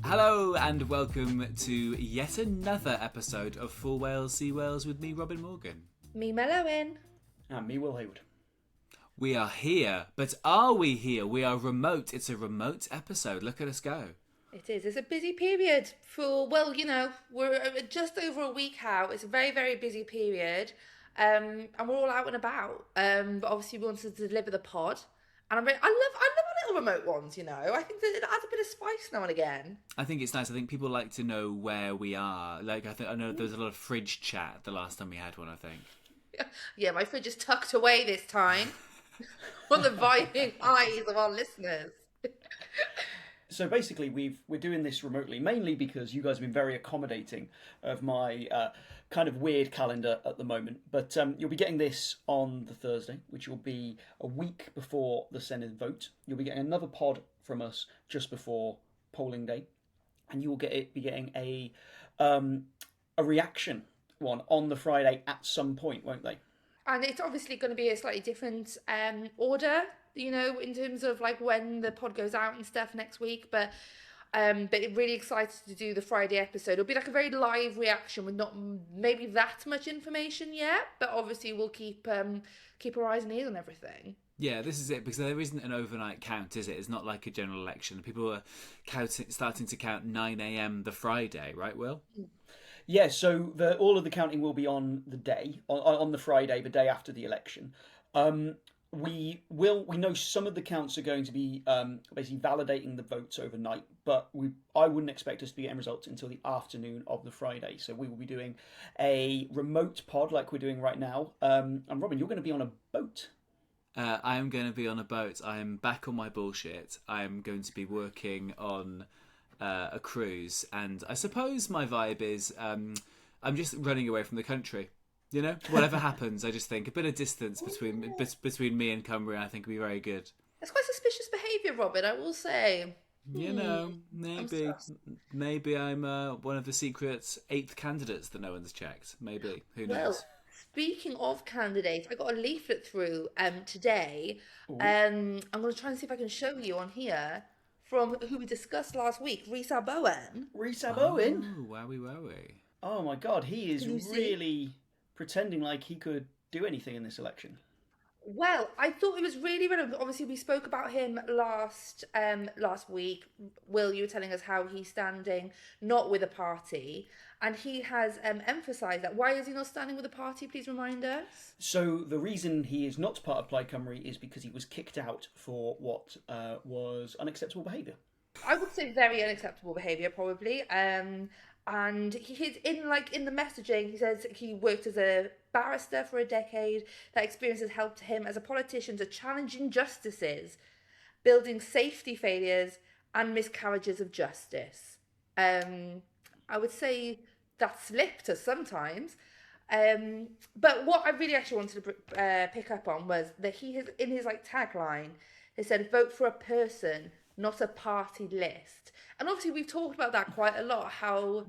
Hello and welcome to yet another episode of Full Wales, See Wales with me, Robin Morgan. Me, Owen. And me, Will Hayward. We are here, but are we here? We are remote. It's a remote episode. Look at us go. It is. It's a busy period for, well, you know, we're just over a week out. It's a very, very busy period. And we're all out and about. But obviously we wanted to deliver the pod. And I love our little remote ones, you know. I think that it adds a bit of spice now and again. I think it's nice. I think people like to know where we are. I know there was a lot of fridge chat the last time we had one, I think. Yeah, my fridge is tucked away this time. On the vying eyes of our listeners. So basically, we're doing this remotely, mainly because you guys have been very accommodating of my kind of weird calendar at the moment. But you'll be getting this on the Thursday, which will be a week before the Senate vote. You'll be getting another pod from us just before polling day, and you will be getting a reaction one on the Friday at some point, won't they? And it's obviously going to be a slightly different order, you know, in terms of like when the pod goes out and stuff next week. But really excited to do the Friday episode. It'll be like a very live reaction with not maybe that much information yet, but obviously we'll keep our eyes and ears on everything. Yeah, this is it, because there isn't an overnight count, is it? It's not like a general election. People are starting to count 9 a.m. the Friday, right, Will? Yeah, so all of the counting will be on the day, on the Friday, the day after the election. We know some of the counts are going to be basically validating the votes overnight, but I wouldn't expect us to be getting results until the afternoon of the Friday. So we will be doing a remote pod like we're doing right now. And Robin, you're going to be on a boat. I am going to be on a boat. I am back on my bullshit. I am going to be working on a cruise, and I suppose my vibe is I'm just running away from the country. You know, whatever happens, I just think a bit of distance between me and Cymru, I think would be very good. That's quite suspicious behaviour, Robin, I will say. You know, maybe I'm one of the secret 8th candidates that no one's checked. Maybe, who knows? Well, speaking of candidates, I got a leaflet through today. I'm going to try and see if I can show you on here. From who we discussed last week, Owen. Owen? Oh, wowie. Oh my God, he is really pretending like he could do anything in this election. Well, I thought it was really relevant. Obviously, we spoke about him last week. Will, you were telling us how he's standing not with a party, and he has emphasised that. Why is he not standing with a party? Please remind us. So the reason he is not part of Plaid Cymru is because he was kicked out for what was unacceptable behaviour. I would say very unacceptable behaviour, probably. And he's in the messaging, he says he worked as a barrister for a decade. That experience has helped him as a politician to challenge injustices, building safety failures and miscarriages of justice. I would say that slipped us sometimes. But what I really actually wanted to pick up on was that he has, in his tagline, he said, "Vote for a person, not a party list." And obviously we've talked about that quite a lot, how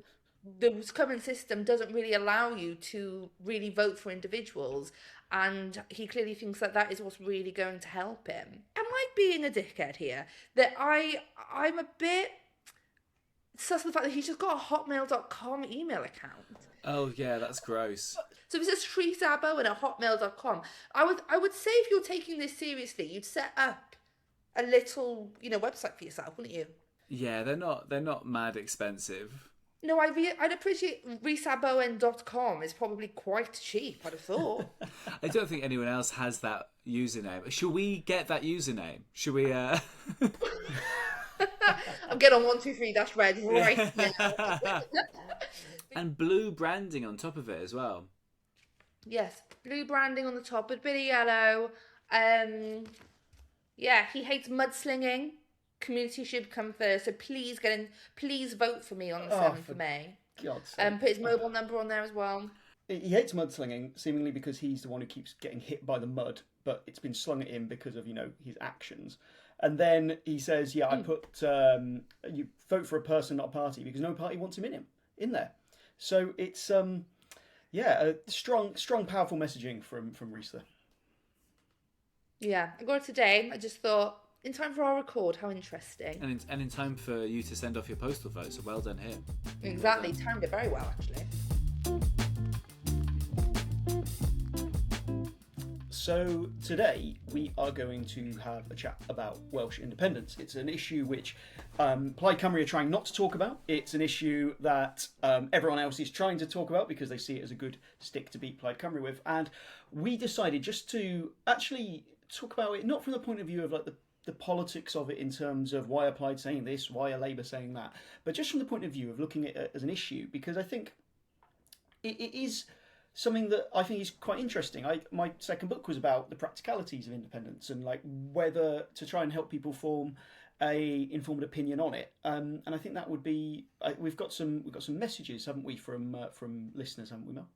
the current system doesn't really allow you to really vote for individuals. And he clearly thinks that is what's really going to help him. Am I being a dickhead here? That I'm a bit sus of the fact that he's just got a hotmail.com email account. Oh yeah, that's gross. So it says Owen at hotmail.com. I would say if you're taking this seriously, you'd set up a little, website for yourself, wouldn't you? Yeah, they're not mad expensive. No, I'd appreciate resabowen.com is probably quite cheap, I'd have thought. I don't think anyone else has that username. Should we get that username? Should we I'm getting on 123-red right now. And blue branding on top of it as well. Yes, blue branding on the top, but a bit of yellow. Yeah, he hates mudslinging. Community should come first, so please please vote for me on the 7th of May. God's sake. Put his mobile number on there as well. He hates mudslinging, seemingly because he's the one who keeps getting hit by the mud, but it's been slung at him because of, his actions. And then he says, I put, you vote for a person, not a party, because no party wants him in there. So it's, a strong, powerful messaging from Reese there. Yeah, I got it today. I just thought, in time for our record. How interesting. And in time for you to send off your postal vote, so well done here. Exactly, timed it very well, actually. So today we are going to have a chat about Welsh independence. It's an issue which Plaid Cymru are trying not to talk about. It's an issue that everyone else is trying to talk about because they see it as a good stick to beat Plaid Cymru with. And we decided just to actually talk about it, not from the point of view of like the politics of it in terms of why are Plaid saying this, why are Labour saying that, but just from the point of view of looking at it as an issue, because I think it is something that I think is quite interesting. My second book was about the practicalities of independence and like whether to try and help people form a informed opinion on it. And I think that would be we've got some messages, haven't we, from listeners, haven't we, Mel?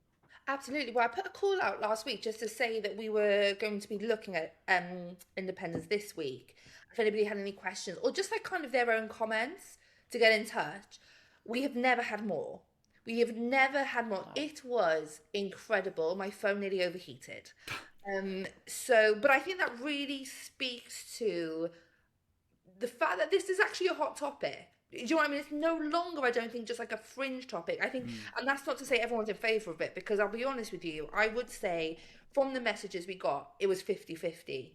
Absolutely. Well, I put a call out last week just to say that we were going to be looking at independence this week. If anybody had any questions or just like kind of their own comments, to get in touch. We have never had more. We have never had more. It was incredible. My phone nearly overheated. But I think that really speaks to the fact that this is actually a hot topic. Do you know what I mean? It's no longer, I don't think, just like a fringe topic. I think, and that's not to say everyone's in favour of it, because I'll be honest with you, I would say from the messages we got, it was 50-50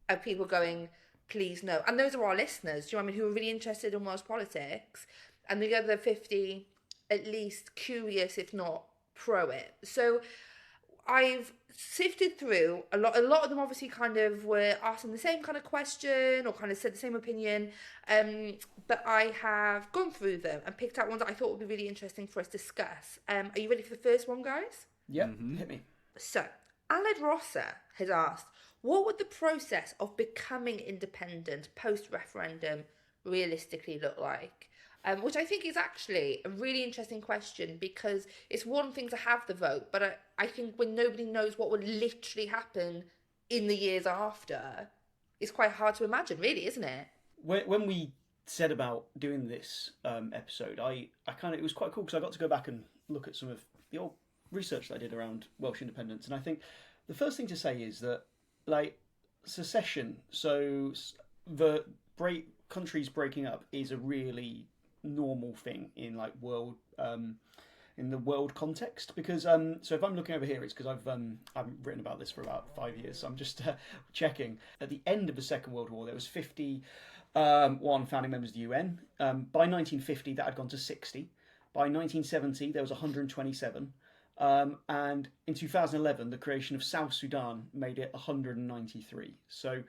of people going, please no. And those are our listeners, do you know what I mean, who are really interested in Welsh politics. And the other 50, at least curious, if not pro it. So I've sifted through a lot of them obviously kind of were asking the same kind of question or kind of said the same opinion, but I have gone through them and picked out ones that I thought would be really interesting for us to discuss. Are you ready for the first one, guys? Yeah, hit me. So Aled Rossa has asked, what would the process of becoming independent post-referendum realistically look like? Which I think is actually a really interesting question, because it's one thing to have the vote, but I think when nobody knows what would literally happen in the years after, it's quite hard to imagine, really, isn't it? When we said about doing this episode, I kind of, it was quite cool because I got to go back and look at some of the old research that I did around Welsh independence, and I think the first thing to say is that, like, secession, so the countries breaking up, is a really normal thing in like in the world context, because so if I'm looking over here, it's because I've written about this for about 5 years, so I'm just checking. At the end of the Second World War, there was 51 founding members of the UN. By 1950, that had gone to 60. By 1970, there was 127. And in 2011, the creation of South Sudan made it 193. So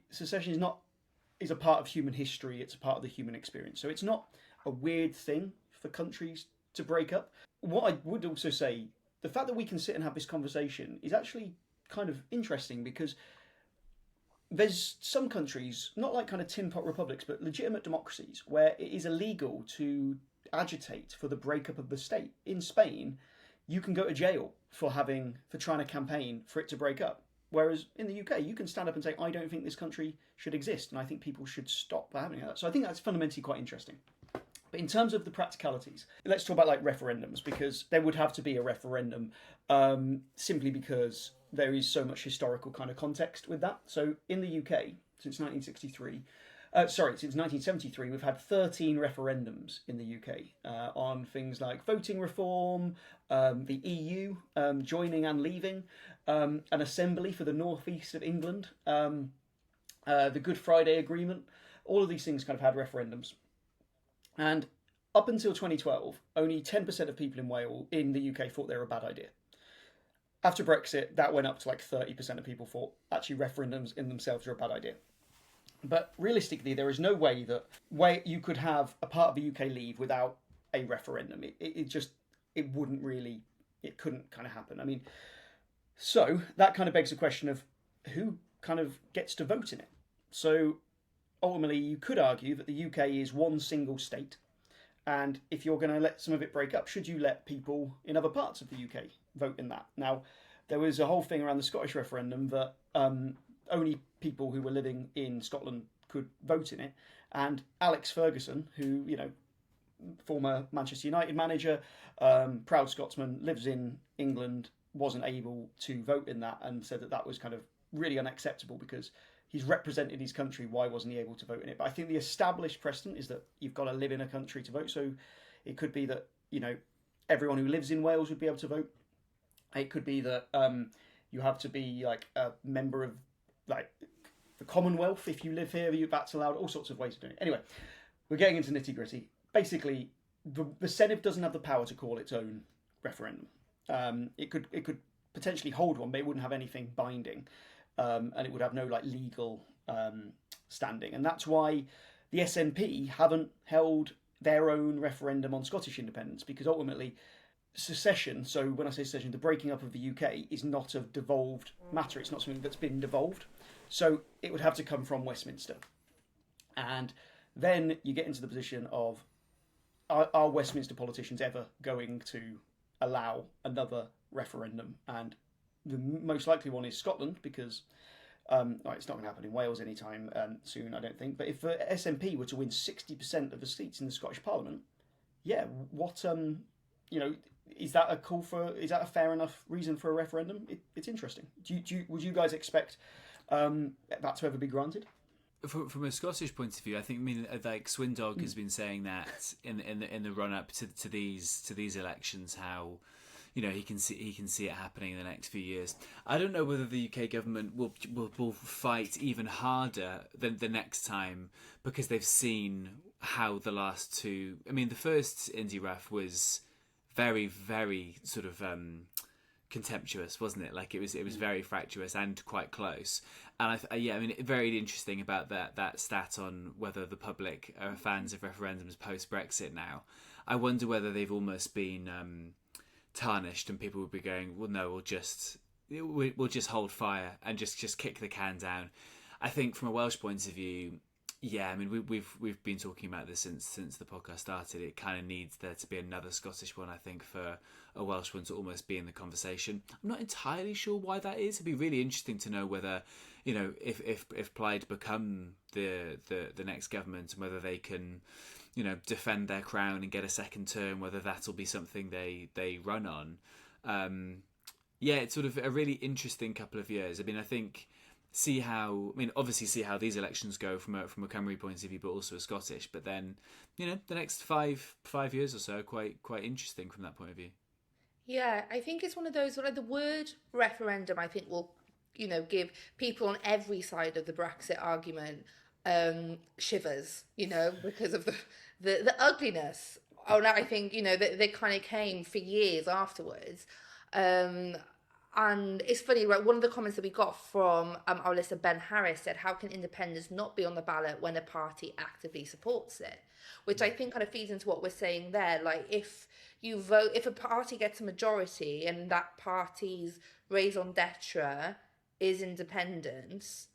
secession is a part of human history, it's a part of the human experience. So it's not a weird thing for countries to break up. What I would also say, the fact that we can sit and have this conversation is actually kind of interesting, because there's some countries, not like kind of tin pot republics, but legitimate democracies, where it is illegal to agitate for the breakup of the state. In Spain, you can go to jail for trying to campaign for it to break up. Whereas in the UK, you can stand up and say, I don't think this country should exist, and I think people should stop having that. So I think that's fundamentally quite interesting. But in terms of the practicalities, let's talk about like referendums, because there would have to be a referendum simply because there is so much historical kind of context with that. So in the UK, since 1973, we've had 13 referendums in the UK on things like voting reform, the EU, joining and leaving, an assembly for the northeast of England, the Good Friday Agreement. All of these things kind of had referendums. And up until 2012, only 10% of people in the UK thought they were a bad idea. After Brexit, that went up to like 30% of people thought actually referendums in themselves are a bad idea. But realistically, there is no way you could have a part of the UK leave without a referendum. It couldn't kind of happen. I mean, so that kind of begs the question of who kind of gets to vote in it. So ultimately, you could argue that the UK is one single state, and if you're going to let some of it break up, should you let people in other parts of the UK vote in that? Now, there was a whole thing around the Scottish referendum that only people who were living in Scotland could vote in it, and Alex Ferguson, who, you know, former Manchester United manager, proud Scotsman, lives in England, wasn't able to vote in that, and said that was kind of really unacceptable because he's represented his country. Why wasn't he able to vote in it? But I think the established precedent is that you've got to live in a country to vote. So it could be that, everyone who lives in Wales would be able to vote. It could be that you have to be like a member of like the Commonwealth if you live here. That's allowed. All sorts of ways of doing it. Anyway, we're getting into nitty gritty. Basically, the Senate doesn't have the power to call its own referendum. It could potentially hold one, but it wouldn't have anything binding, and it would have no like legal standing. And that's why the SNP haven't held their own referendum on Scottish independence, because ultimately secession, so when I say secession, the breaking up of the UK, is not a devolved matter. It's not something that's been devolved. So it would have to come from Westminster. And then you get into the position of, are Westminster politicians ever going to allow another referendum? And the most likely one is Scotland, because it's not going to happen in Wales anytime soon, I don't think. But if SNP were to win 60% of the seats in the Scottish Parliament, what is that a fair enough reason for a referendum? It's interesting. Would you guys expect that to ever be granted? From a Scottish point of view, I think like Swindog has been saying that in the run up to these elections, how he can see it happening in the next few years. I don't know whether the UK government will fight even harder than the next time, because they've seen how the last two. I mean, the first Indy ref was very, very sort of contemptuous, wasn't it? Like it was very fractious and quite close. And very interesting about that stat on whether the public are fans of referendums post Brexit now. I wonder whether they've almost been tarnished, and people would be going, well, no, we'll just hold fire and just kick the can down. I think from a Welsh point of view, we've been talking about this since the podcast started. It kind of needs there to be another Scottish one, I think, for a Welsh one to almost be in the conversation. I'm not entirely sure why that is. It'd be really interesting to know whether, if Plaid become the next government, and whether they can, defend their crown and get a second term, whether that'll be something they run on. It's sort of a really interesting couple of years. I mean, I think see how these elections go from a Cymru point of view, but also a Scottish. But then, the next five years or so are quite interesting from that point of view. Yeah, I think it's one of those, like the word referendum, I think will, give people on every side of the Brexit argument shivers, because of the ugliness. Oh, no, I think, they kind of came for years afterwards. And it's funny, right? One of the comments that we got from our listener, Ben Harris, said, how can independence not be on the ballot when a party actively supports it? Which I think kind of feeds into what we're saying there. Like, if a party gets a majority and that party's raison d'etre is independence,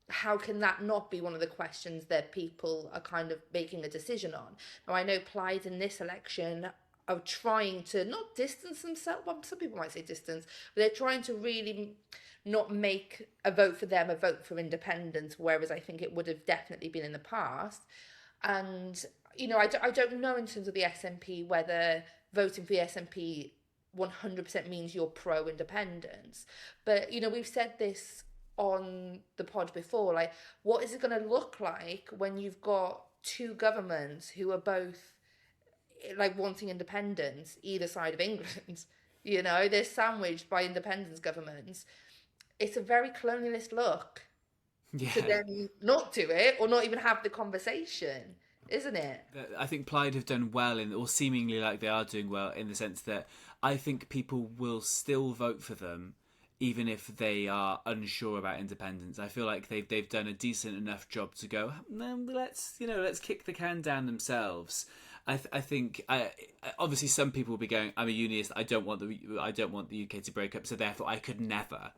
how can that not be one of the questions that people are kind of making a decision on? Now, I know Plaid in this election are trying to not distance themselves, well, some people might say distance, but they're trying to really not make a vote for them a vote for independence, whereas I think it would have definitely been in the past. And, I don't know in terms of the SNP whether voting for the SNP 100% means you're pro-independence. But, we've said this on the pod before, like, what is it going to look like when you've got two governments who are both like wanting independence either side of England? They're sandwiched by independence governments. It's a very colonialist look to then not do it or not even have the conversation, isn't it? I think Plaid have done well or seemingly like they are doing well, in the sense that I think people will still vote for them even if they are unsure about independence. I feel like they've done a decent enough job to go, let's kick the can down themselves. I think obviously some people will be going, I'm a Unionist, I don't want the UK to break up, so therefore I could never.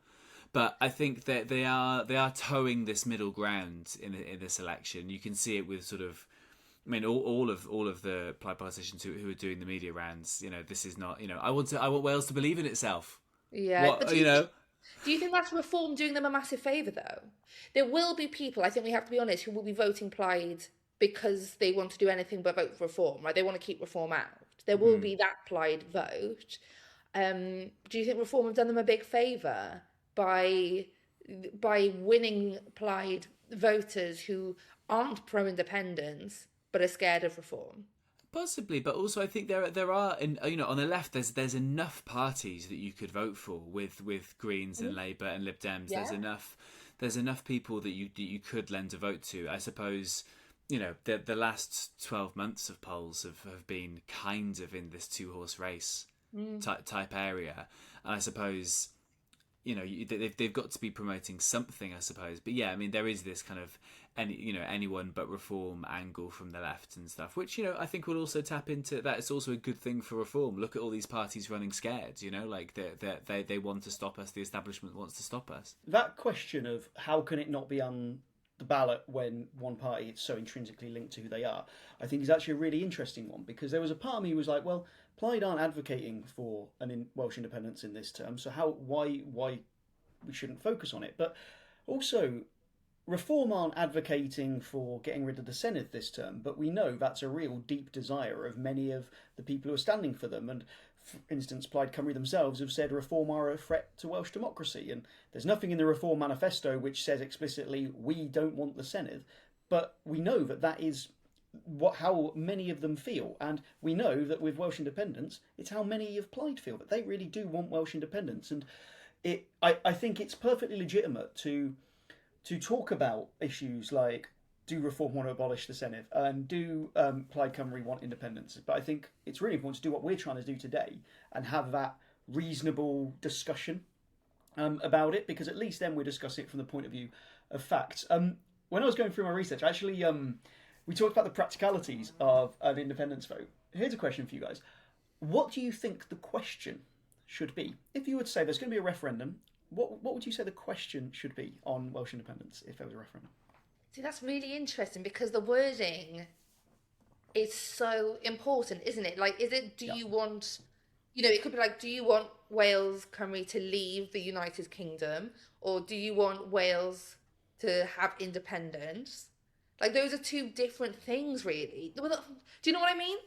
But I think that they are towing this middle ground in this election. You can see it with sort of, all of the politicians who are doing the media rounds. This is not, I want Wales to believe in itself. Yeah, do you think that's Reform doing them a massive favour though? There will be people, I think we have to be honest, who will be voting Plaid because they want to do anything but vote for Reform, right? They want to keep Reform out. There will be that Plaid vote. Do you think Reform have done them a big favour by by winning Plaid voters who aren't pro-independence but are scared of reform. Possibly, but also I think there are, on the left there's enough parties that you could vote for with Greens and Labour and Lib Dems. Yeah. There's enough people that you could lend a vote to. I suppose, the last 12 months of polls have been kind of in this 2-horse race type area, and I suppose they've got to be promoting something, I suppose. But yeah, I mean, there is this kind of anyone but reform angle from the left and stuff, which I think will also tap into that. It's also a good thing for reform. Look at all these parties running scared. Like they want to stop us. The establishment wants to stop us. That question of how can it not be on the ballot when one party is so intrinsically linked to who they are, I think is actually a really interesting one, because there was a part of me who was like, well, Plaid aren't advocating for Welsh independence in this term, so why we shouldn't focus on it. But also, Reform aren't advocating for getting rid of the Senedd this term, but we know that's a real deep desire of many of the people who are standing for them. And for instance, Plaid Cymru themselves have said Reform are a threat to Welsh democracy, and there's nothing in the Reform manifesto which says explicitly we don't want the Senedd, but we know that is how many of them feel, and we know that with Welsh independence, it's how many of Plaid feel, that they really do want Welsh independence. And I think it's perfectly legitimate to talk about issues like, do Reform want to abolish the Senedd, and do Plaid Cymru want independence? But I think it's really important to do what we're trying to do today and have that reasonable discussion about it, because at least then we're discussing it from the point of view of facts. When I was going through my research, actually, we talked about the practicalities of an independence vote. Here's a question for you guys. What do you think the question should be? If you would say there's going to be a referendum, what would you say the question should be on Welsh independence if there was a referendum? See, that's really interesting, because the wording is so important, isn't it? Like, is it, do you want, it could be like, do you want Wales, Cymru to leave the United Kingdom, or do you want Wales to have independence? Like, those are two different things, really. Do you know what I mean?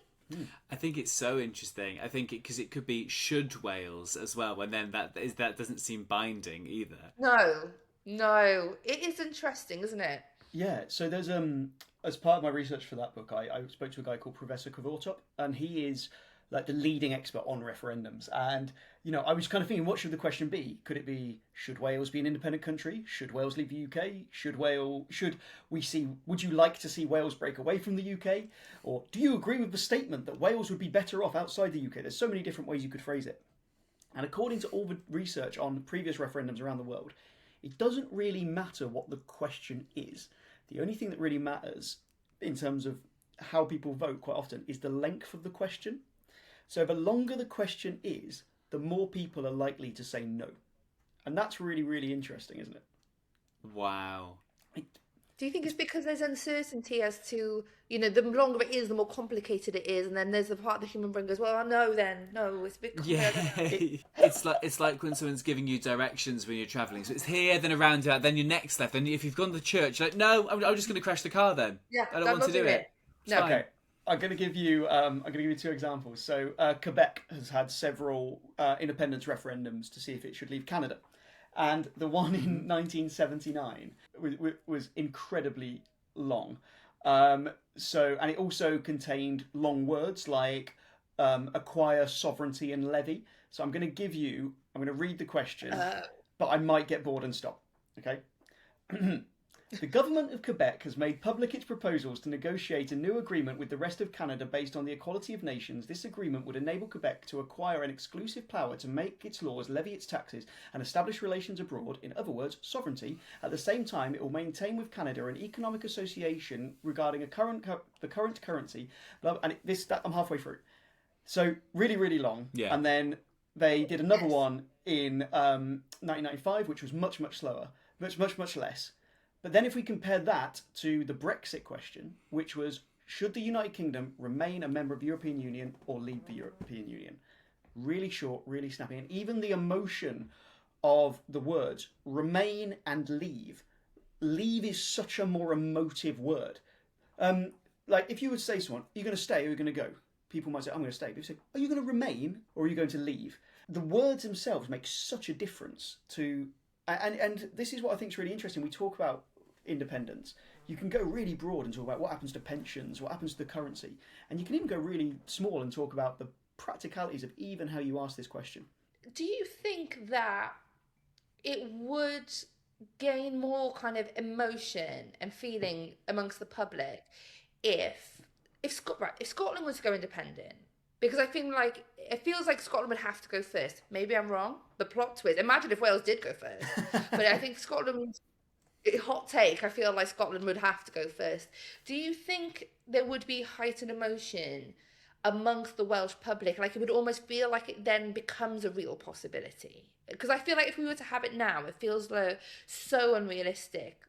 I think it's so interesting. I think because it could be should Wales as well, and then that doesn't seem binding either. No, it is interesting, isn't it? Yeah. So there's as part of my research for that book, I spoke to a guy called Professor Kvortop, and he is like the leading expert on referendums. And I was kind of thinking, what should the question be? Could it be, should Wales be an independent country? Should Wales leave the UK? Would you like to see Wales break away from the UK? Or do you agree with the statement that Wales would be better off outside the UK? There's so many different ways you could phrase it. And according to all the research on previous referendums around the world, it doesn't really matter what the question is. The only thing that really matters in terms of how people vote quite often is the length of the question. So the longer the question is, the more people are likely to say no. And that's really, really interesting, isn't it? Wow. Do you think it's because there's uncertainty as to, the longer it is, the more complicated it is, and then there's the part of the human brain goes, well, no, it's a bit complicated. Yeah, it's like when someone's giving you directions when you're travelling. So it's here, then around that, then your next left, and if you've gone to the church, you're like, no, I'm just going to crash the car then. Yeah, I don't want to do it. No. Okay. I'm going to give you two examples. So Quebec has had several independence referendums to see if it should leave Canada. And the one in 1979 was incredibly long. And it also contained long words like acquire, sovereignty, and levy. So I'm going to read the question, but I might get bored and stop. Okay? The government of Quebec has made public its proposals to negotiate a new agreement with the rest of Canada based on the equality of nations. This agreement would enable Quebec to acquire an exclusive power to make its laws, levy its taxes, and establish relations abroad, in other words, sovereignty. At the same time, it will maintain with Canada an economic association regarding the current currency. And I'm halfway through. So really, really long. Yeah. And then they did another one in 1995, which was much, much slower, much, much, much less. But then if we compare that to the Brexit question, which was, should the United Kingdom remain a member of the European Union or leave the European Union? Really short, really snappy. And even the emotion of the words remain and leave. Leave is such a more emotive word. Like if you would say to someone, are you going to stay or are you going to go? People might say, I'm going to stay. People say, are you going to remain or are you going to leave? The words themselves make such a difference to And this is what I think is really interesting. We talk about independence. You can go really broad and talk about what happens to pensions, what happens to the currency, and you can even go really small and talk about the practicalities of even how you ask this question. Do you think that it would gain more kind of emotion and feeling amongst the public if Scotland was to go independent? Because I think like it feels like Scotland would have to go first. Maybe I'm wrong. The plot twist. Imagine if Wales did go first. But I think Scotland. Hot take. I feel like Scotland would have to go first. Do you think there would be heightened emotion amongst the Welsh public? Like it would almost feel like it then becomes a real possibility. Because I feel like if we were to have it now, it feels like so unrealistic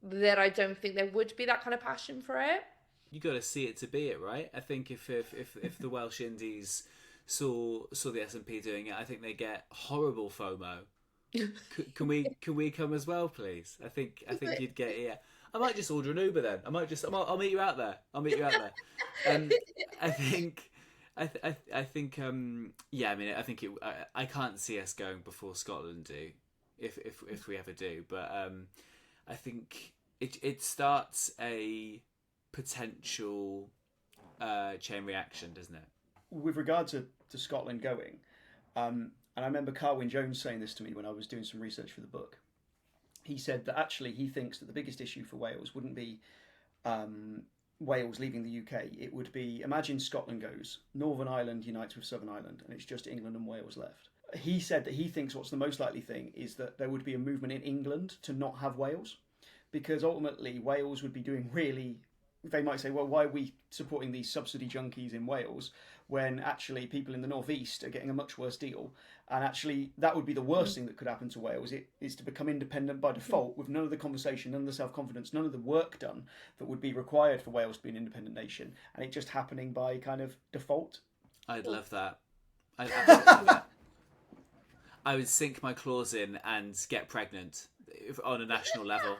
that I don't think there would be that kind of passion for it. You got to see it to be it, right? I think if the Welsh Indies saw the SNP doing it, I think they get horrible FOMO. Can we come as well, please? I think you'd get. Yeah, I might just order an Uber then. I'll meet you out there. I think. Yeah. I mean, I think I can't see us going before Scotland do, if we ever do. But I think it starts a potential chain reaction, doesn't it? With regard to Scotland going, and I remember Carwyn Jones saying this to me when I was doing some research for the book. He said that actually he thinks that the biggest issue for Wales wouldn't be Wales leaving the UK. It would be, imagine Scotland goes, Northern Ireland unites with Southern Ireland, and it's just England and Wales left. He said that he thinks what's the most likely thing is that there would be a movement in England to not have Wales, because ultimately Wales would be doing really... They might say, well, why are we supporting these subsidy junkies in Wales when actually people in the northeast are getting a much worse deal? And actually, that would be the worst thing that could happen to Wales. It is to become independent by default with none of the conversation, none of the self-confidence, none of the work done that would be required for Wales to be an independent nation, and it just happening by kind of default. I'd love that. I'd absolutely love that. I would sink my claws in and get pregnant on a national level.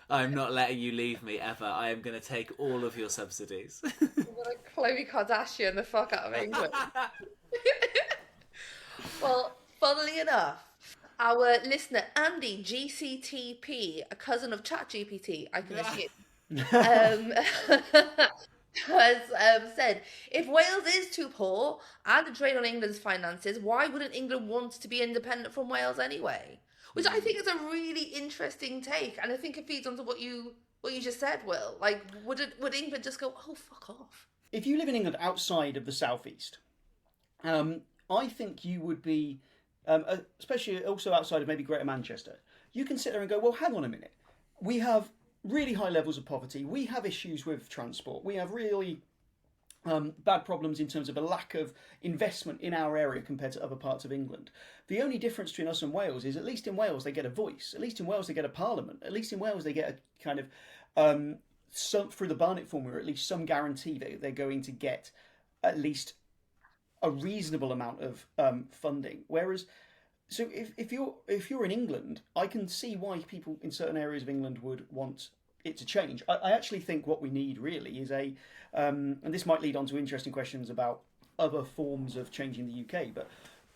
I'm not letting you leave me ever. I am going to take all of your subsidies. I'm going to Khloe Kardashian the fuck out of England. Well, funnily enough, our listener Andy GCTP, a cousin of ChatGPT, I can assume, has said, if Wales is too poor and a drain on England's finances, why wouldn't England want to be independent from Wales anyway? Which I think is a really interesting take, and I think it feeds onto what you just said, Will. Like, would England just go, oh, fuck off? If you live in England outside of the southeast, I think you would be, especially also outside of maybe Greater Manchester, you can sit there and go, well, hang on a minute. We have really high levels of poverty. We have issues with transport. We have really bad problems in terms of a lack of investment in our area compared to other parts of England. The only difference between us and Wales is at least in Wales they get a voice. At least in Wales they get a parliament. At least in Wales they get a kind of, through the Barnett formula, at least some guarantee that they're going to get at least a reasonable amount of funding. Whereas, so if you're in England, I can see why people in certain areas of England would want it to change. I actually think what we need really is and this might lead on to interesting questions about other forms of changing the UK, but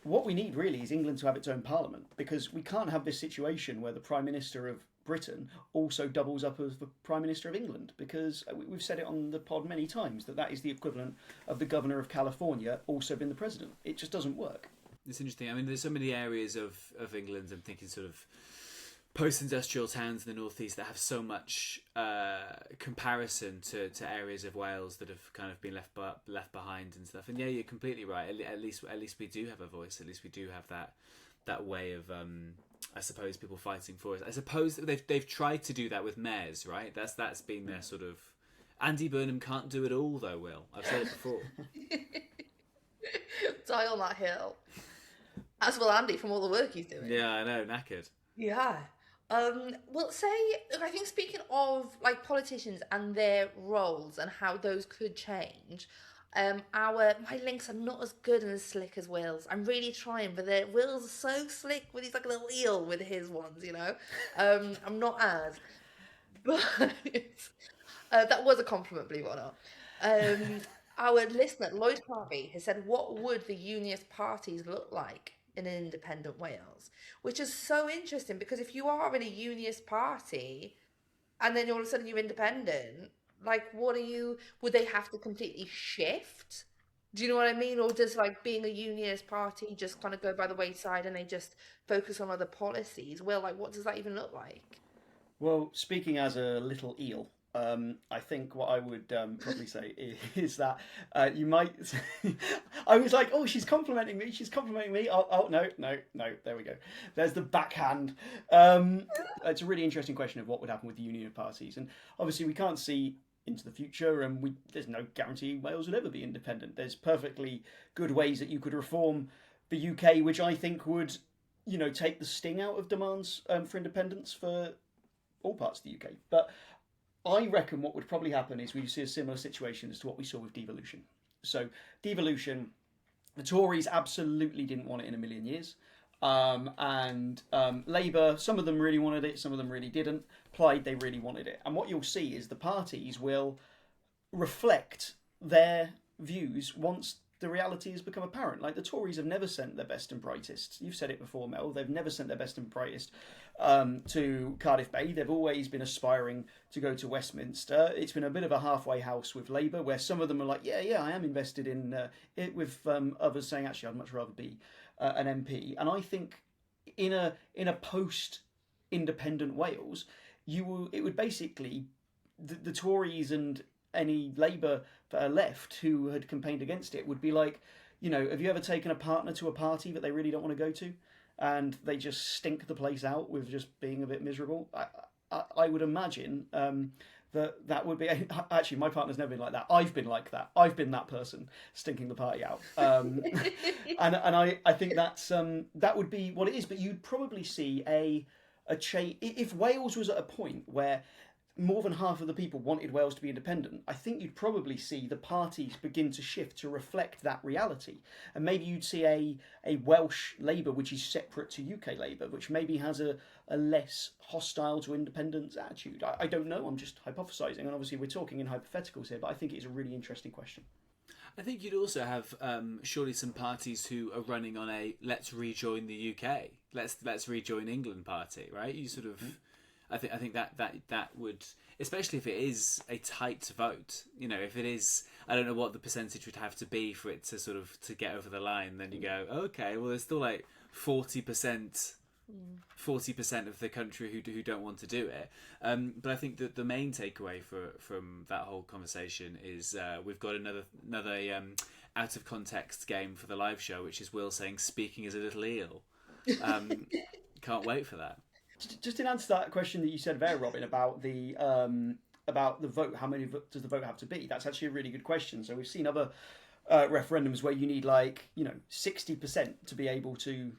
what we need really is England to have its own parliament, because we can't have this situation where the Prime Minister of Britain also doubles up as the Prime Minister of England, because we've said it on the pod many times that is the equivalent of the Governor of California also being the President. It just doesn't work. It's interesting. I mean, there's so many areas of England, I'm thinking sort of post-industrial towns in the northeast that have so much comparison to areas of Wales that have kind of been left behind and stuff. And yeah, you're completely right. At least we do have a voice. At least we do have that way of I suppose people fighting for us. I suppose they've tried to do that with mayors, right? That's been their sort of. Andy Burnham can't do it all, though. Will, I've said it before. Die on that hill. As will Andy from all the work he's doing. Yeah, I know, knackered. Yeah. Well, I think speaking of like politicians and their roles and how those could change, my links are not as good and as slick as Will's. I'm really trying, but Will's are so slick with he's like a little eel with his ones, you know. I'm not as, but that was a compliment, believe it or not. Our listener Lloyd Harvey has said, "What would the Unionist parties look like in an independent Wales, which is so interesting because if you are in a Unionist party and then all of a sudden you're independent, like, would they have to completely shift? Do you know what I mean? Or does like being a Unionist party just kind of go by the wayside and they just focus on other policies? Well, like, what does that even look like? Well, speaking as a little eel, I think what I would probably say is that you might. I was like, oh, she's complimenting me. She's complimenting me. Oh, no, no, no. There we go. There's the backhand. It's a really interesting question of what would happen with the union parties, and obviously we can't see into the future, and there's no guarantee Wales will ever be independent. There's perfectly good ways that you could reform the UK, which I think would, take the sting out of demands for independence for all parts of the UK. But I reckon what would probably happen is we'd see a similar situation as to what we saw with devolution. So devolution, the Tories absolutely didn't want it in a million years. And Labour, some of them really wanted it, some of them really didn't. Plaid, they really wanted it. And what you'll see is the parties will reflect their views once the reality has become apparent. Like, the Tories have never sent their best and brightest. You've said it before, Mel. They've never sent their best and brightest to Cardiff Bay. They've always been aspiring to go to Westminster. It's been a bit of a halfway house with Labour, where some of them are like, yeah, I am invested in it, with others saying, actually, I'd much rather be an MP. And I think in a post-independent Wales, it would basically, the Tories and any Labour that are left who had campaigned against it would be like, have you ever taken a partner to a party that they really don't want to go to, and they just stink the place out with just being a bit miserable? I would imagine that would be, actually, my partner's never been like that. I've been like that. I've been that person stinking the party out, and I think that would be what it is. But you'd probably see a change if Wales was at a point where more than half of the people wanted Wales to be independent. I think you'd probably see the parties begin to shift to reflect that reality. And maybe you'd see a Welsh Labour which is separate to UK Labour, which maybe has a less hostile to independence attitude. I don't know, I'm just hypothesising, and obviously we're talking in hypotheticals here, but I think it's a really interesting question. I think you'd also have surely some parties who are running on a let's rejoin the UK, let's rejoin England party, right? You sort of... I think that would, especially if it is a tight vote, if it is, I don't know what the percentage would have to be for it to sort of to get over the line. Then you go, okay, well, there's still like 40% of the country who don't want to do it. But I think that the main takeaway from that whole conversation is we've got another out of context game for the live show, which is Will saying "speaking as a little eel." Can't wait for that. Just in answer to that question that you said there, Robin, about the vote, how many does the vote have to be? That's actually a really good question. So we've seen other referendums where you need 60% to be able to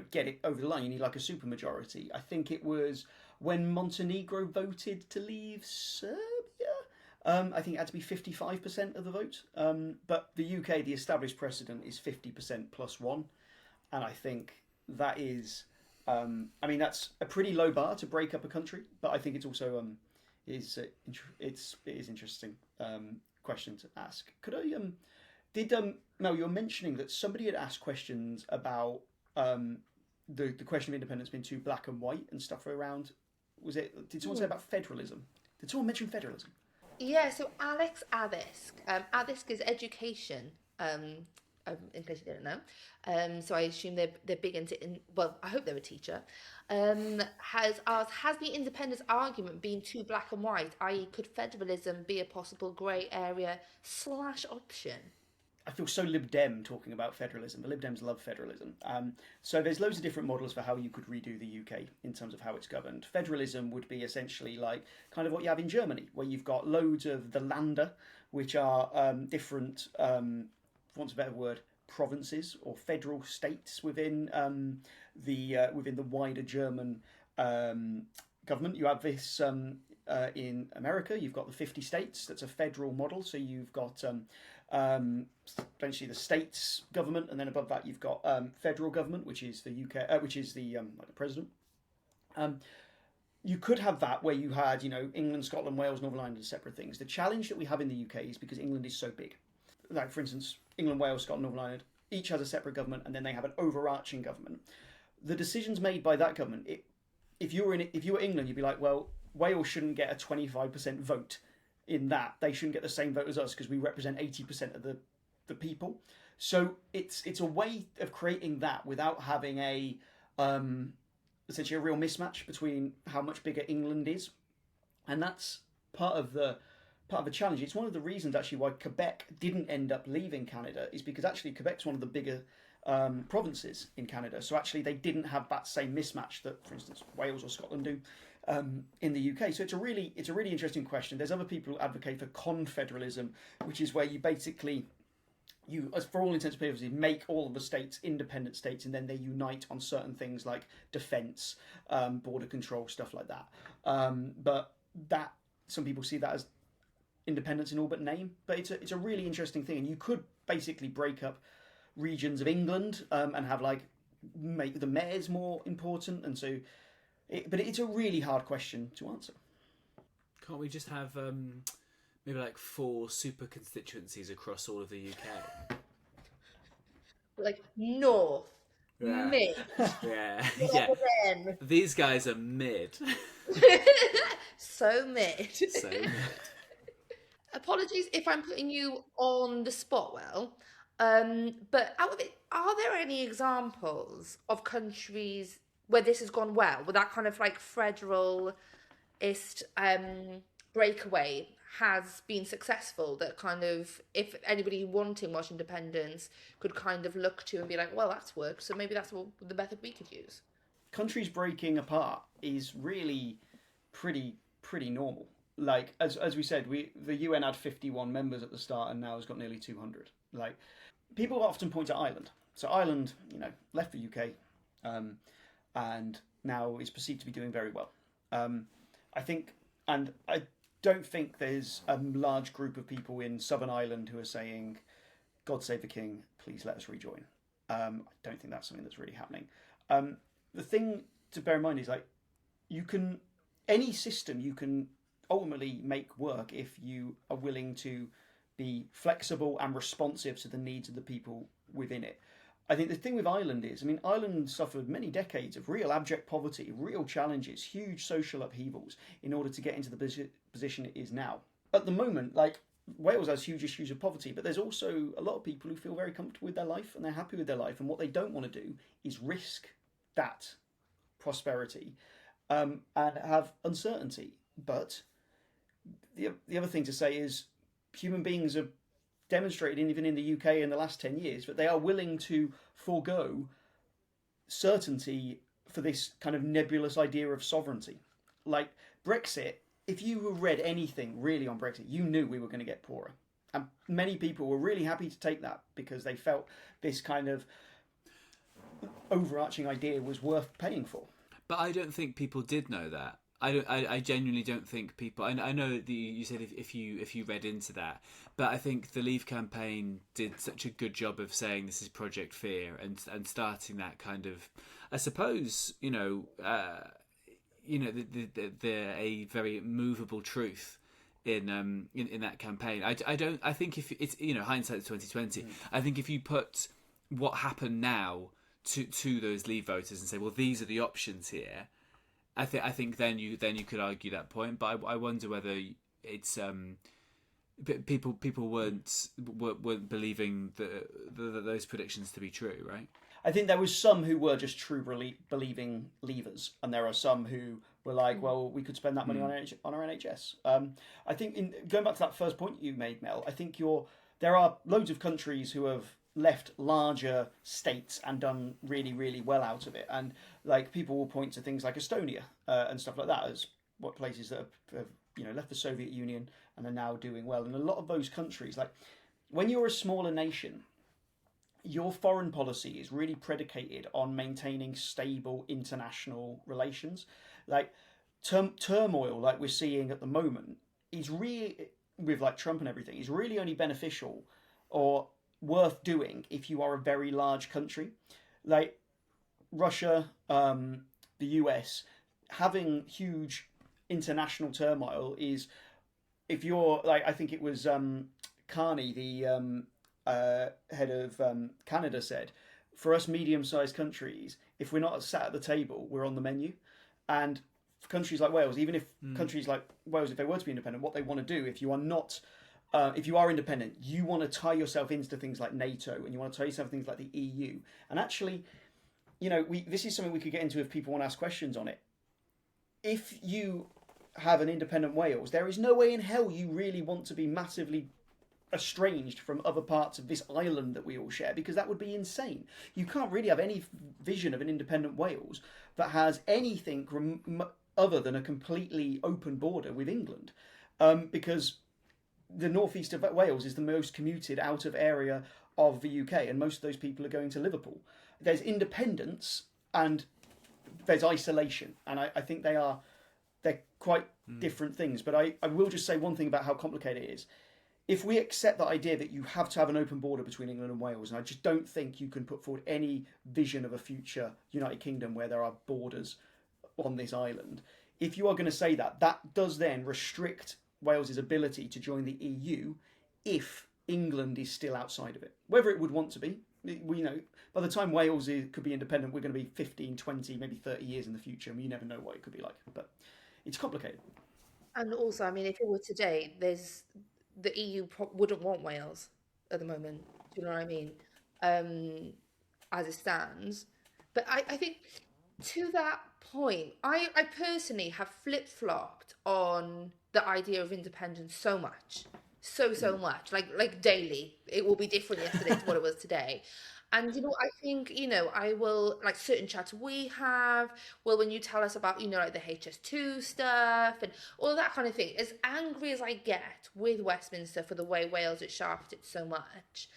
get it over the line. You need like a supermajority. I think it was when Montenegro voted to leave Serbia. I think it had to be 55% of the vote. But the UK, the established precedent is 50% plus one, and I think that is. That's a pretty low bar to break up a country, but I think it's also it is interesting question to ask. Could I Mel, you're mentioning that somebody had asked questions about the question of independence being too black and white and stuff around. Did someone say about federalism? Did someone mention federalism? Yeah, so Alex Addisc. Addisc is education. In case you didn't know, so I assume they're big into. Well, I hope they're a teacher. Has asked: has the independence argument been too black and white? I.e., could federalism be a possible grey area / option? I feel so Lib Dem talking about federalism. The Lib Dems love federalism. So there's loads of different models for how you could redo the UK in terms of how it's governed. Federalism would be essentially like kind of what you have in Germany, where you've got loads of the Länder, which are different. For want of a better word, provinces or federal states within the wider German government. You have this in America. You've got the 50 states. That's a federal model. So you've got essentially the states government, and then above that you've got federal government, which is the UK, which is the president. You could have that where you had England, Scotland, Wales, Northern Ireland as separate things. The challenge that we have in the UK is because England is so big. Like, for instance, England, Wales, Scotland, Northern Ireland, each has a separate government, and then they have an overarching government. The decisions made by that government, if you were England, you'd be like, well, Wales shouldn't get a 25% vote in that. They shouldn't get the same vote as us because we represent 80% of the people. So it's a way of creating that without having essentially a real mismatch between how much bigger England is, and that's part of the challenge. It's one of the reasons actually why Quebec didn't end up leaving Canada, is because actually Quebec's one of the bigger provinces in Canada. So actually they didn't have that same mismatch that, for instance, Wales or Scotland do in the UK. So it's a really interesting question. There's other people who advocate for confederalism, which is where you basically, as for all intents and purposes, make all of the states independent states, and then they unite on certain things like defence, border control, stuff like that. But that, some people see that as independence in all but name. But it's a really interesting thing, and you could basically break up regions of England and have make the mayors more important, and so. But it's a really hard question to answer. Can't we just have maybe 4 super constituencies across all of the UK? North, mid. Yeah. Yeah. These guys are mid. So mid. So mid. Apologies if I'm putting you on the spot, Will. But out of it, are there any examples of countries where this has gone well, where that kind of federalist breakaway has been successful, that kind of, if anybody wanting Welsh independence could kind of look to and be like, well, that's worked, so maybe that's the method we could use? Countries breaking apart is really pretty normal. As we said, the UN had 51 members at the start and now has got nearly 200. People often point to Ireland. So Ireland, left the UK, and now is perceived to be doing very well. I don't think there's a large group of people in Southern Ireland who are saying, God save the King, please let us rejoin. I don't think that's something that's really happening. The thing to bear in mind is any system you can ultimately make work if you are willing to be flexible and responsive to the needs of the people within it. I think the thing with Ireland is, Ireland suffered many decades of real abject poverty, real challenges, huge social upheavals in order to get into the position it is now. At the moment, Wales has huge issues of poverty, but there's also a lot of people who feel very comfortable with their life and they're happy with their life, and what they don't want to do is risk that prosperity and have uncertainty. But the other thing to say is human beings have demonstrated, even in the UK in the last 10 years, that they are willing to forego certainty for this kind of nebulous idea of sovereignty. Brexit, if you read anything really on Brexit, you knew we were going to get poorer. And many people were really happy to take that because they felt this kind of overarching idea was worth paying for. But I don't think people did know that. I genuinely don't think people. I know that you said if you read into that, but I think the Leave campaign did such a good job of saying this is Project Fear and starting that kind of, I suppose, a very movable truth in that campaign. I think if it's hindsight 2020, I think if you put what happened now to those Leave voters and say, well, these are the options here. I think then you could argue that point, but I wonder whether it's people weren't believing those predictions to be true, right? I think there was some who were just true believing leavers, and there are some who were like, well, we could spend that money on our NHS. I think going back to that first point you made, Mel, I think there are loads of countries who have left larger states and done really, really well out of it. And people will point to things like Estonia and stuff like that as what places that have left the Soviet Union and are now doing well. And a lot of those countries, when you're a smaller nation, your foreign policy is really predicated on maintaining stable international relations. Turmoil like we're seeing at the moment is really, with Trump and everything, is really only beneficial or worth doing if you are a very large country. Russia, the US, having huge international turmoil is, if you're I think it was Carney, the head of Canada, said, for us medium-sized countries, if we're not sat at the table, we're on the menu. And for countries like Wales, even if countries like Wales, if they were to be independent, what they want to do, if you are not, if you are independent, you want to tie yourself into things like NATO, and you want to tie yourself into things like the EU. And actually, this is something we could get into if people want to ask questions on it. If you have an independent Wales, there is no way in hell you really want to be massively estranged from other parts of this island that we all share, because that would be insane. You can't really have any vision of an independent Wales that has anything other than a completely open border with England, because the northeast of Wales is the most commuted out of area of the UK, and most of those people are going to Liverpool. There's independence and there's isolation, and I think they're quite different things. But I will just say one thing about how complicated it is. If we accept the idea that you have to have an open border between England and Wales, and I just don't think you can put forward any vision of a future United Kingdom where there are borders on this island, if you are going to say that, that does then restrict Wales's ability to join the EU if England is still outside of it. Whether it would want to be, by the time Wales could be independent, we're going to be 15, 20, maybe 30 years in the future, and you never know what it could be like. But it's complicated. And also, I mean, if it were today, the EU wouldn't want Wales at the moment. Do you know what I mean? As it stands. But I think to that point, I personally have flip-flopped on the idea of independence so much. So much. Like daily. It will be different yesterday to what it was today. And, I think, I will, like, certain chats we have, well, when you tell us about, like, the HS2 stuff and all that kind of thing, as angry as I get with Westminster for the way Wales has shafted it so much,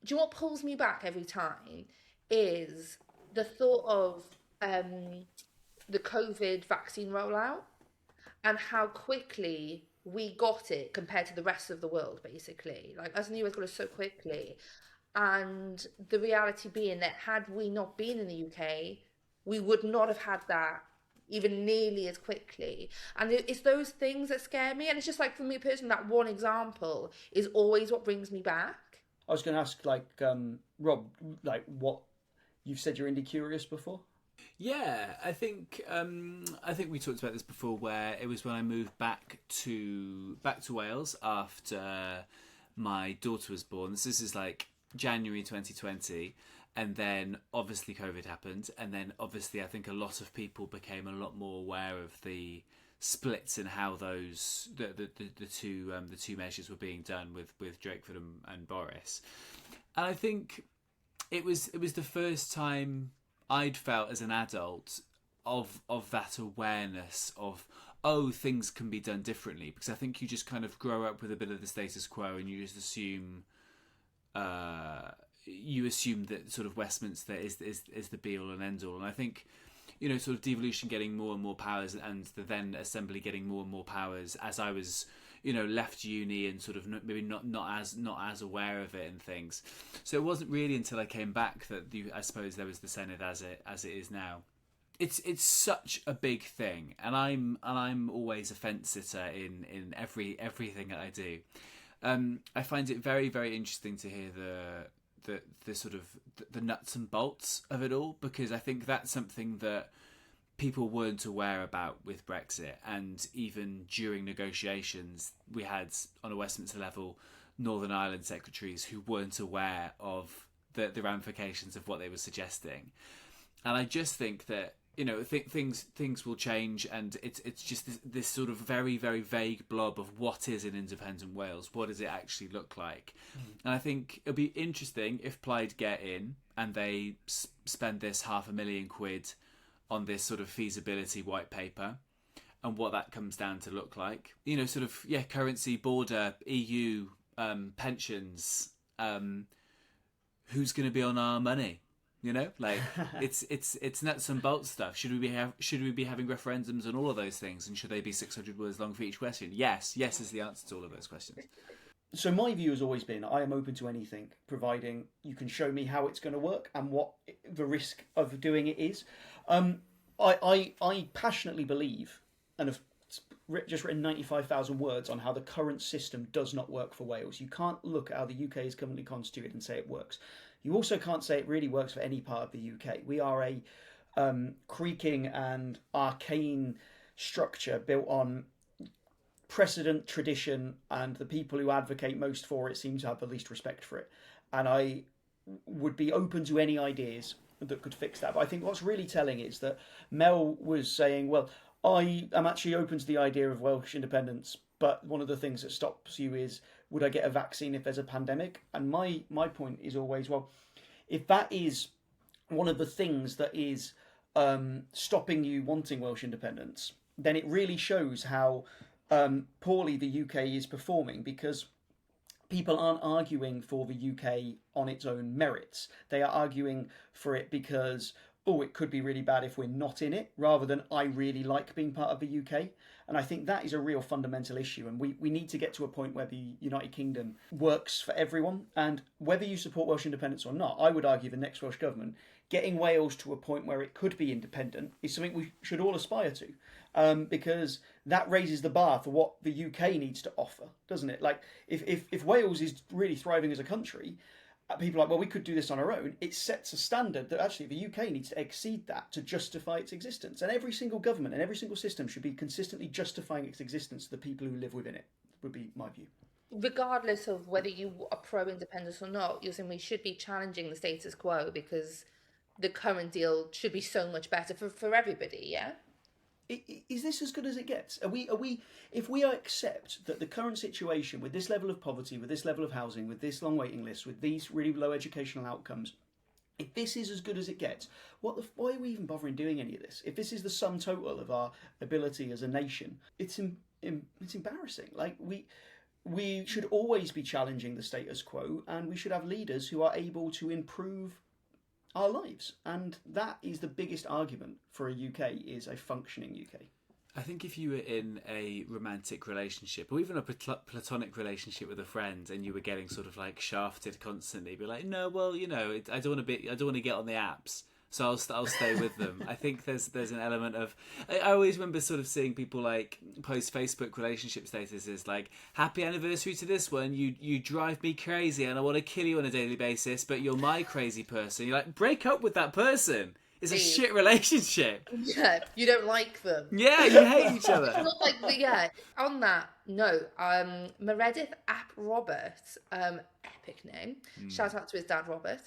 do you know what pulls me back every time is the thought of the COVID vaccine rollout and how quickly we got it compared to the rest of the world, basically. Like, us in the US got it so quickly. And the reality being that had we not been in the UK, we would not have had that even nearly as quickly. And it's those things that scare me. And it's just like, for me personally, that one example is always what brings me back. I was going to ask, Rob, what you've said you're indie curious before? Yeah, I think we talked about this before, where it was when I moved back to Wales after my daughter was born. This is like January 2020, and then obviously COVID happened, and then obviously I think a lot of people became a lot more aware of the splits and how those the two measures were being done with Drakeford and Boris. And I think it was the first time I'd felt as an adult of that awareness of, oh, things can be done differently, because I think you just kind of grow up with a bit of the status quo and you just assume that sort of Westminster is the be all and end all. And I think, sort of devolution getting more and more powers, and the then Assembly getting more and more powers as I was, left uni and sort of maybe not as aware of it and things. So it wasn't really until I came back that I suppose there was the Senate as it is now. It's such a big thing, and I'm always a fence sitter in everything that I do. I find it very, very interesting to hear the sort of the nuts and bolts of it all, because I think that's something that people weren't aware about with Brexit, and even during negotiations we had on a Westminster level Northern Ireland secretaries who weren't aware of the ramifications of what they were suggesting. And I just think that things will change, and it's just this sort of very, very vague blob of what is an independent Wales, what does it actually look like. And I think it'll be interesting if Plaid get in and they spend this £500,000 on this sort of feasibility white paper, and what that comes down to look like. Currency, border, EU, pensions, who's going to be on our money? It's nuts and bolts stuff. Should we be having referendums on all of those things, and should they be 600 words long for each question? Yes is the answer to all of those questions. So my view has always been, I am open to anything, providing you can show me how it's going to work and what the risk of doing it is. I passionately believe, and have just written 95,000 words on how the current system does not work for Wales. You can't look at how the UK is currently constituted and say it works. You also can't say it really works for any part of the UK. We are a creaking and arcane structure built on precedent, tradition, and the people who advocate most for it seem to have the least respect for it. And I would be open to any ideas that could fix that. But I think what's really telling is that Mel was saying, well, I am actually open to the idea of Welsh independence, but one of the things that stops you is, would I get a vaccine if there's a pandemic? And my point is always, well, if that is one of the things that is stopping you wanting Welsh independence, then it really shows how poorly the UK is performing, because people aren't arguing for the UK on its own merits. They are arguing for it because, oh, it could be really bad if we're not in it, rather than I really like being part of the UK. And I think that is a real fundamental issue. And we need to get to a point where the United Kingdom works for everyone. And whether you support Welsh independence or not, I would argue the next Welsh government, getting Wales to a point where it could be independent is something we should all aspire to, because that raises the bar for what the UK needs to offer, doesn't it? Like, if Wales is really thriving as a country, people are like, well, we could do this on our own. It sets a standard that actually the UK needs to exceed that to justify its existence. And every single government and every single system should be consistently justifying its existence to the people who live within it, would be my view. Regardless of whether you are pro-independence or not, you're saying we should be challenging the status quo because the current deal should be so much better for everybody, yeah? Is this as good as it gets? Are we? If we accept that the current situation, with this level of poverty, with this level of housing, with this long waiting list, with these really low educational outcomes, if this is as good as it gets, why are we even bothering doing any of this? If this is the sum total of our ability as a nation, it's embarrassing. Like, we should always be challenging the status quo, and we should have leaders who are able to improve our lives. And that is the biggest argument for a UK, is a functioning UK. I think if you were in a romantic relationship, or even a platonic relationship with a friend, and you were getting sort of like shafted constantly, be like, no, well, you know, I don't want to get on the apps, so I'll stay with them. I think there's an element of, I always remember sort of seeing people like post Facebook relationship statuses like, happy anniversary to this one, you drive me crazy and I want to kill you on a daily basis, but you're my crazy person. You're like, break up with that person. It's a shit relationship. Yeah, you don't like them. Yeah, you hate each other. Not like, yeah. On that note, Meredith Ap Robert, epic name. Shout out to his dad, Robert.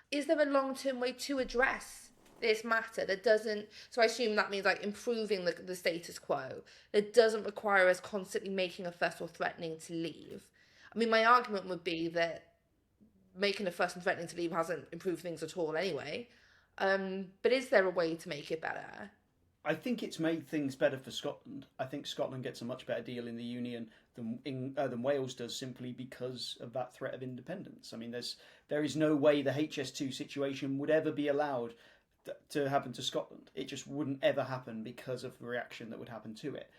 Is there a long-term way to address this matter that doesn't, so I assume that means like improving the status quo, that doesn't require us constantly making a fuss or threatening to leave? I mean, my argument would be that making a fuss and threatening to leave hasn't improved things at all anyway. But is there a way to make it better? I think it's made things better for Scotland. I think Scotland gets a much better deal in the Union than Wales does, simply because of that threat of independence. I mean, there is no way the HS2 situation would ever be allowed to happen to Scotland. It just wouldn't ever happen because of the reaction that would happen to it.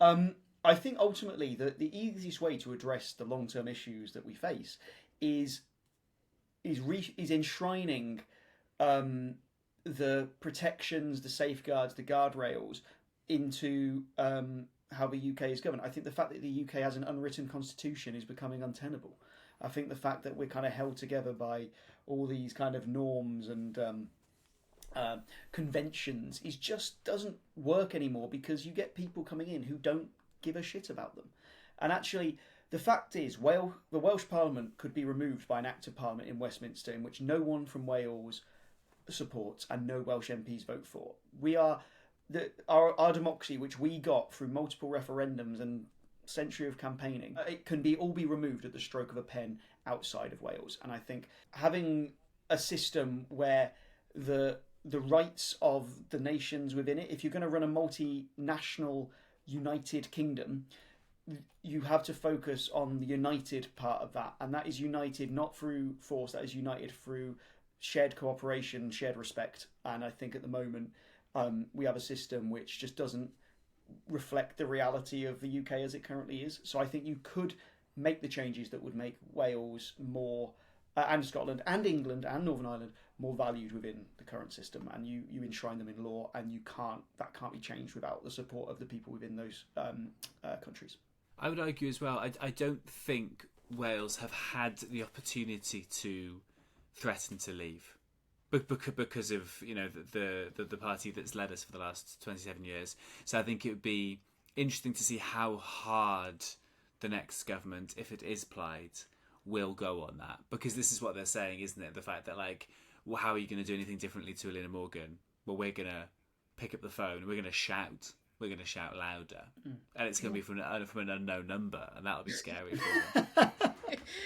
I think ultimately the easiest way to address the long-term issues that we face is enshrining the protections, the safeguards, the guardrails into how the UK is governed. I think the fact that the UK has an unwritten constitution is becoming untenable. I think the fact that we're kind of held together by all these kind of norms and conventions just doesn't work anymore, because you get people coming in who don't give a shit about them. And actually, the fact is, the Welsh Parliament could be removed by an Act of Parliament in Westminster in which no one from Wales supports and no Welsh MPs vote for. We are our democracy, which we got through multiple referendums and century of campaigning, it can all be removed at the stroke of a pen outside of Wales. And I think having a system where the rights of the nations within it, if you're going to run a multinational United Kingdom, you have to focus on the united part of that, and that is united not through force, that is united through shared cooperation, shared respect. And I think at the moment we have a system which just doesn't reflect the reality of the UK as it currently is. So I think you could make the changes that would make Wales more, and Scotland and England and Northern Ireland more valued within the current system, and you enshrine them in law, and that can't be changed without the support of the people within those countries. I would argue as well. I don't think Wales have had the opportunity to threaten to leave, because of the party that's led us for the last 27 years. So I think it would be interesting to see how hard the next government, if it is Plaid, will go on that, because this is what they're saying, isn't it? The fact that well, how are you going to do anything differently to Elena Morgan? Well, we're going to pick up the phone. We're going to shout. We're going to shout louder, and it's going to be from an unknown number, and that'll be scary for them.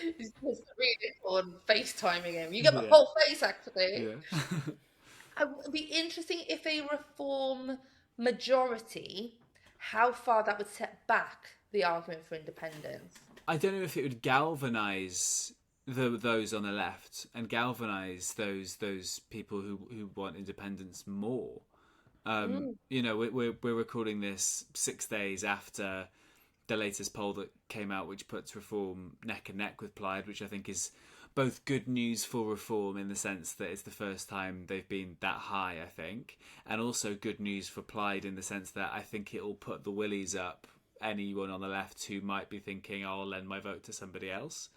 It's just really on FaceTiming him. You get the whole face, actually. Yeah. It would be interesting if a reform majority, how far that would set back the argument for independence. I don't know if it would galvanise those on the left and galvanise those people who want independence more. We're recording this 6 days after the latest poll that came out, which puts Reform neck and neck with Plaid, which I think is both good news for Reform in the sense that it's the first time they've been that high, I think, and also good news for Plaid in the sense that I think it'll put the willies up anyone on the left who might be thinking, I'll lend my vote to somebody else.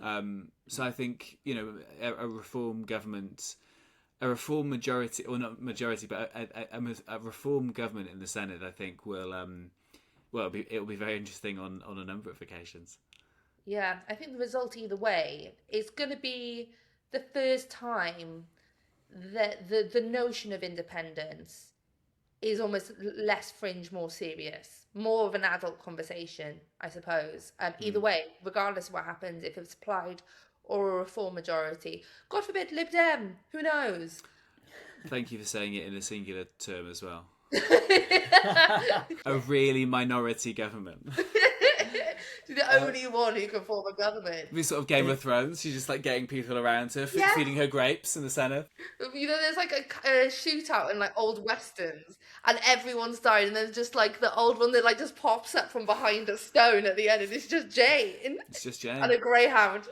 So I think, a Reform government, a Reform majority, or not majority, but a Reform government in the Senate, I think will, it'll be very interesting on a number of occasions. Yeah, I think the result either way, it's going to be the first time that the notion of independence is almost less fringe, more serious, more of an adult conversation, I suppose. Either way, regardless of what happens, if it's Plaid or a Reform majority. God forbid, Lib Dem, who knows? Thank you for saying it in a singular term as well. A really minority government. The only one who can form a government. We sort of Game of Thrones. She's just getting people around her, feeding her grapes in the Senate. There's a shootout in old westerns, and everyone's died, and there's just the old one that just pops up from behind a stone at the end, and it's just Jane. It's just Jane and a greyhound.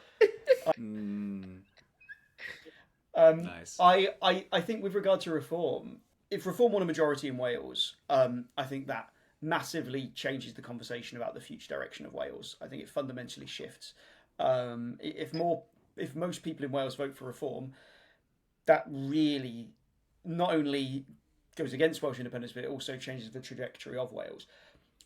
Nice. I think with regard to Reform, if Reform won a majority in Wales, I think that massively changes the conversation about the future direction of Wales. I think it fundamentally shifts. If most people in Wales vote for Reform, that really not only goes against Welsh independence, but it also changes the trajectory of Wales.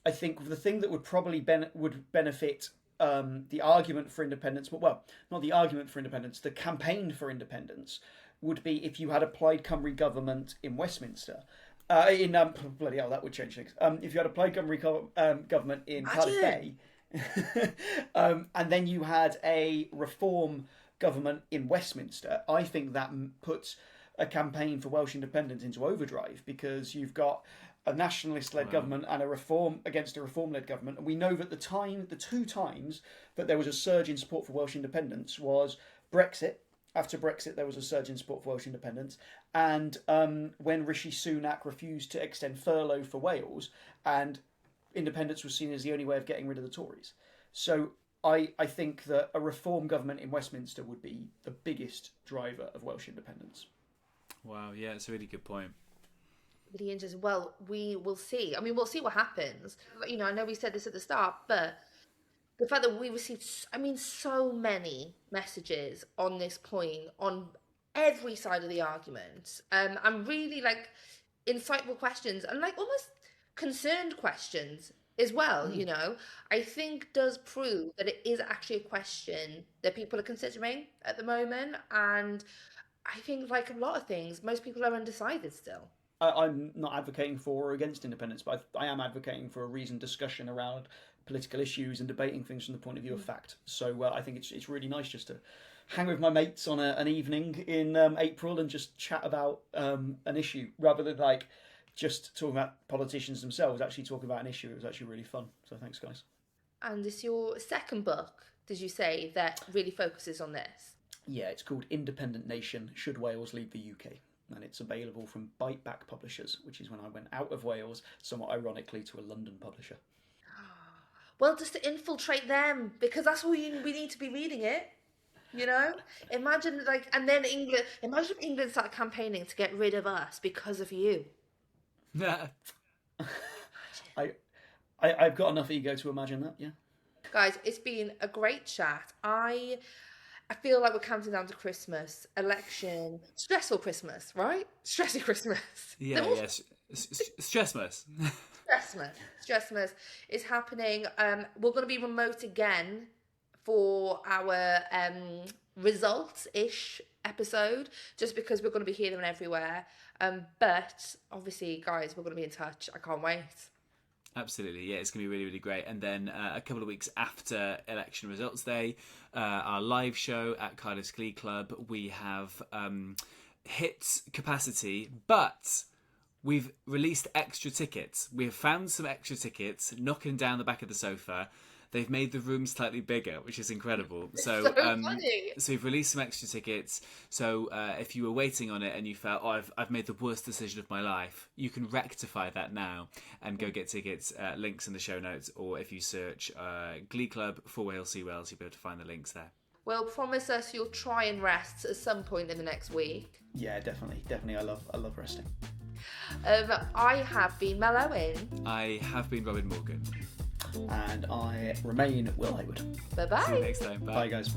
I think the thing that would probably would benefit the argument for independence, well, not the argument for independence, the campaign for independence, would be if you had a Plaid Cymru government in Westminster. Bloody hell, that would change things. If you had a Plaid Cymru government in Cardiff Bay, and then you had a Reform government in Westminster, I think that puts a campaign for Welsh independence into overdrive, because you've got a nationalist-led government and a Reform-led government. And we know that the two times that there was a surge in support for Welsh independence was Brexit. After Brexit, there was a surge in support for Welsh independence. And when Rishi Sunak refused to extend furlough for Wales, and independence was seen as the only way of getting rid of the Tories. So I think that a Reform government in Westminster would be the biggest driver of Welsh independence. Wow, yeah, it's a really good point. Really interesting. Well, we will see. I mean, we'll see what happens. I know we said this at the start, but the fact that we received, so many messages on this point, on every side of the argument, and really insightful questions, and almost concerned questions as well, I think does prove that it is actually a question that people are considering at the moment. And I think a lot of things, most people are undecided still. I'm not advocating for or against independence, but I am advocating for a reasoned discussion around political issues and debating things from the point of view of fact. So I think it's really nice just to hang with my mates on an evening in April and just chat about an issue, rather than just talking about politicians themselves. Actually talking about an issue, it was actually really fun. So thanks, guys. And it's your second book, did you say, that really focuses on this? Yeah, it's called Independent Nation, Should Wales Leave the UK? And it's available from Bite Back Publishers, which is when I went out of Wales, somewhat ironically, to a London publisher. Well, just to infiltrate them, because that's what we need to be reading it. You know, imagine and then England. Imagine if England started campaigning to get rid of us because of you. I've got enough ego to imagine that. Yeah. Guys, it's been a great chat. I feel like we're counting down to Christmas, election, stressful Christmas, right? Stressy Christmas. Yeah, yes. Stressmas. Stressmas is happening. We're going to be remote again for our results-ish episode, just because we're going to be here and everywhere. But obviously, guys, we're going to be in touch. I can't wait. Absolutely, yeah, it's going to be really, really great. And then a couple of weeks after Election Results Day, our live show at Cardiff's Glee Club, we have hit capacity, but we've released extra tickets. We have found some extra tickets knocking down the back of the sofa. They've made the room slightly bigger, which is incredible. So funny. So we've released some extra tickets. So if you were waiting on it and you felt, oh, I've made the worst decision of my life, you can rectify that now and go get tickets. Links in the show notes, or if you search Glee Club for Wales See Wales, you'll be able to find the links there. Well, promise us you'll try and rest at some point in the next week. Yeah, definitely. I love resting. I have been Mel Owen. I have been Robin Morgan. And I remain Will Hayward. Bye-bye. See you next time. Bye guys.